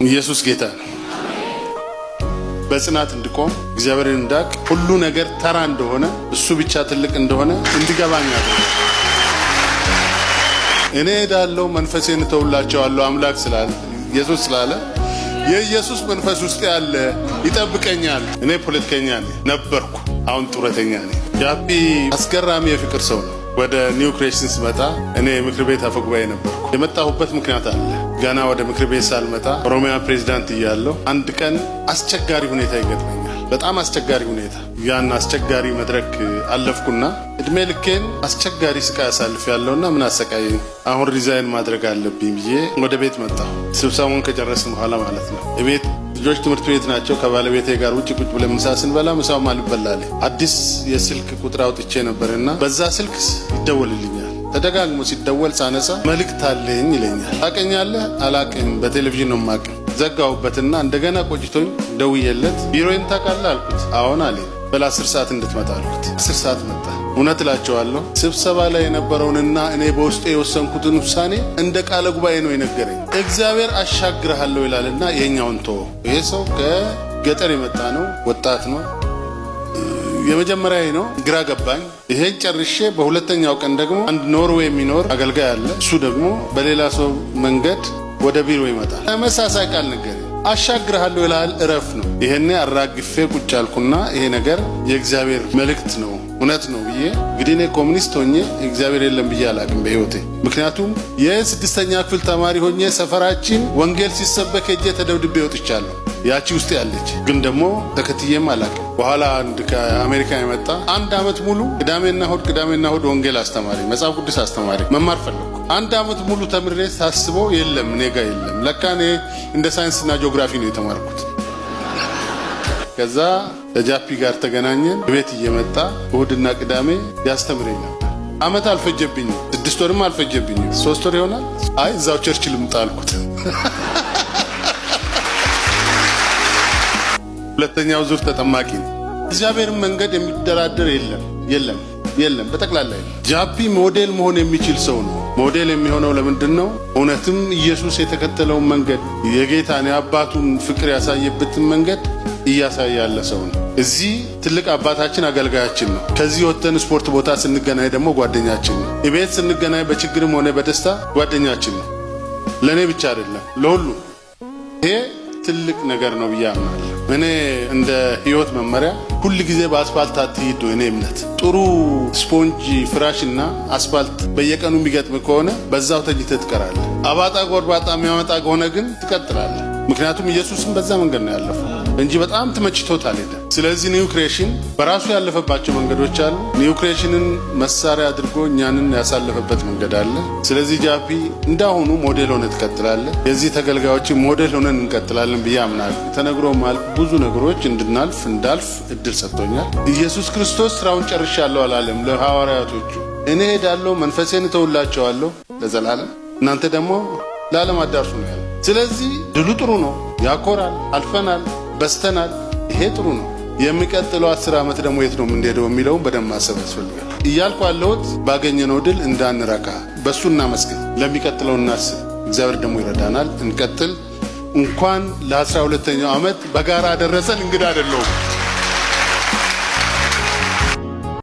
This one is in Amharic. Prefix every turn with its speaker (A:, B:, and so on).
A: ኢየሱስ ጌታ ነው። በጽናት እንድቆም እግዚአብሔርን እንዳቅ ሁሉ ነገር ተራ እንደሆነ እሱ ብቻ ትልቅ እንደሆነ እንዲገባኝ አድርጎ እኔ ሄዳለሁ መንፈሴን ተውላቸዋለሁ አምላክ ስላለ ኢየሱስ ስላለ የኢየሱስ መንፈስ ውስጥ ያለ ይጠብቀኛል። እኔ ፖለቲከኛ ነበርኩ፣ አሁን ጡረተኛ ነኝ። ጃፒ አስገራሚ የፍቅር ሰው ነው። ወደ ኒው ክሬሽንስ መጣ። እኔ ምክር ቤት አፈጉባኤ ነበርኩ። የመጣሁበት ምክንያት አለ። ገና ወደ ምክር ቤት ሳልመጣ ኦሮሚያ ፕሬዝዳንት እያለሁ አንድ ቀን አስቸጋሪ ሁኔታ ይገጥመኛል። በጣም አስቸጋሪ ሁኔታ። ያን አስቸጋሪ መድረክ አለፍኩና እድሜ ልኬን አስቸጋሪ ስቃይ አሳልፍ ያለውና ምን አሰቃየኝ፣ አሁን ሪዛይን ማድረግ አለብኝ ብዬ ወደ ቤት መጣሁ። ስብሰባውን ከጨረስን በኋላ ማለት ነው። ቤት ልጆች ትምህርት ቤት ናቸው። ከባለቤቴ ጋር ውጭ ቁጭ ብለን ምሳ ስንበላ ምሳው አልበላል። አዲስ የስልክ ቁጥር አውጥቼ ነበርና በዛ ስልክ ይደወልልኛል። ተደጋግሞ ሲደወል ሳነሳ መልእክት አለኝ ይለኛል። ታውቀኛለህ? አላውቅም፣ በቴሌቪዥን ነው የማውቅህ። ዘጋሁበትና እንደገና ቆይቶኝ ደውዬለት ቢሮዬን ታውቃለህ አልኩት። አዎን አለኝ። በላ 10 ሰዓት እንድትመጣ አልኩት። 10 ሰዓት መጣ። እውነት እላቸዋለሁ ስብሰባ ላይ የነበረውንና እኔ በውስጤ የወሰንኩትን ውሳኔ እንደ ቃለ ጉባኤ ነው የነገረኝ። እግዚአብሔር አሻግርሃለሁ ይላልና ይሄኛውን ተወው። ይሄ ሰው ከገጠር የመጣ ነው፣ ወጣት ነው። የመጀመሪያ ነው። ግራ ገባኝ። ይሄን ጨርሼ በሁለተኛው ቀን ደግሞ አንድ ኖርዌይ የሚኖር አገልጋይ አለ። እሱ ደግሞ በሌላ ሰው መንገድ ወደ ቢሮ ይመጣል። ተመሳሳይ ቃል ነገረኝ። አሻግርሃለሁ ይላል፣ እረፍ ነው። ይሄኔ አራግፌ ቁጭ አልኩና ይሄ ነገር የእግዚአብሔር መልእክት ነው እውነት ነው ብዬ እንግዲህ እኔ ኮሙኒስት ሆኜ እግዚአብሔር የለም ብዬ አላቅም በህይወቴ። ምክንያቱም የ6ኛ ክፍል ተማሪ ሆኜ ሰፈራችን ወንጌል ሲሰበክ ሄጄ ተደብድቤ ወጥቻለሁ። ያቺ ውስጥ ያለች ግን ደግሞ ተከትዬም አላቅም። በኋላ አንድ ከአሜሪካ የመጣ 1 ዓመት ሙሉ ቅዳሜና እሁድ ወንጌል አስተማሪ፣ መጽሐፍ ቅዱስ አስተማሪ መማር ፈለኩ። 1 ዓመት ሙሉ ተምሬ ሳስበው የለም እኔ ጋር የለም። ለካ እኔ እንደ ሳይንስና ጂኦግራፊ ነው የተማርኩት። ከዛ ከጃፒ ጋር ተገናኘን። ቤት እየመጣ እሁድና ቅዳሜ ያስተምረኝ ነበር። አመት አልፈጀብኝም፣ 6 ወርም አልፈጀብኝም። 3 ወር ይሆናል። አይ እዛው ቸርች ልምጣ አልኩት። ሁለተኛው ዙር ተጠማቂ ነው። እግዚአብሔርን መንገድ የሚደራደር የለም በጠቅላላ የለም። ጃፒ ሞዴል መሆን የሚችል ሰው ነው። ሞዴል የሚሆነው ለምንድን ነው? እውነትም ኢየሱስ የተከተለውን መንገድ የጌታን የአባቱን ፍቅር ያሳየበትን መንገድ እያሳየ ያለ ሰው ነው። እዚህ ትልቅ አባታችን አገልጋያችን ነው። ከዚህ ወጥተን ስፖርት ቦታ ስንገናኝ ደግሞ ጓደኛችን ነው። ቤት ስንገናኝ በችግርም ሆነ በደስታ ጓደኛችን ነው። ለእኔ ብቻ አይደለም ለሁሉ። ይሄ ትልቅ ነገር ነው ብዬ አምናለሁ። እኔ እንደ ህይወት መመሪያ ሁል ጊዜ በአስፋልት አትሂዱ። እኔ እምነት ጥሩ ስፖንጅ ፍራሽና አስፋልት በየቀኑ የሚገጥም ከሆነ በዛው ተኝተህ ትቀራለህ። አባጣ ጎርባጣ የሚያመጣ ከሆነ ግን ትቀጥላለህ። ምክንያቱም ኢየሱስም በዛ መንገድ ነው ያለፈው እንጂ በጣም ተመችቶት አልሄደም። ስለዚህ ኒው ክሬሽን በራሱ ያለፈባቸው መንገዶች አሉ። ኒው ክሬሽንን መሳሪያ አድርጎ እኛንን ያሳለፈበት መንገድ አለ። ስለዚህ ጃፒ እንዳሁኑ ሞዴል ሆነ ትቀጥላለህ። የዚህ ተገልጋዮች ሞዴል ሆነን እንቀጥላለን ብዬ አምናለሁ። ተነግሮ ማልፍ ብዙ ነገሮች እንዳልፍ እድል ሰጥቶኛል። ኢየሱስ ክርስቶስ ስራውን ጨርሻለሁ አላለም ለሐዋርያቶቹ። እኔ ሄዳለሁ መንፈሴን እተውላቸዋለሁ ለዘላለም፣ እናንተ ደግሞ ለዓለም አዳርሱ ነው ያለው። ስለዚህ ድሉ ጥሩ ነው፣ ያኮራል፣ አልፈናል፣ በስተናል። ይሄ ጥሩ ነው። የሚቀጥለው 10 ዓመት ደግሞ የት ነው የምንሄደው የሚለውን በደንብ ማሰብ ያስፈልጋል። እያልኩ ያለሁት ባገኘነው ድል እንዳንረካ በሱ እናመስግን፣ ለሚቀጥለው እናስብ። እግዚአብሔር ደግሞ ይረዳናል። እንቀጥል። እንኳን ለ12ኛው ዓመት በጋራ አደረሰን። እንግዳ አይደለሁም።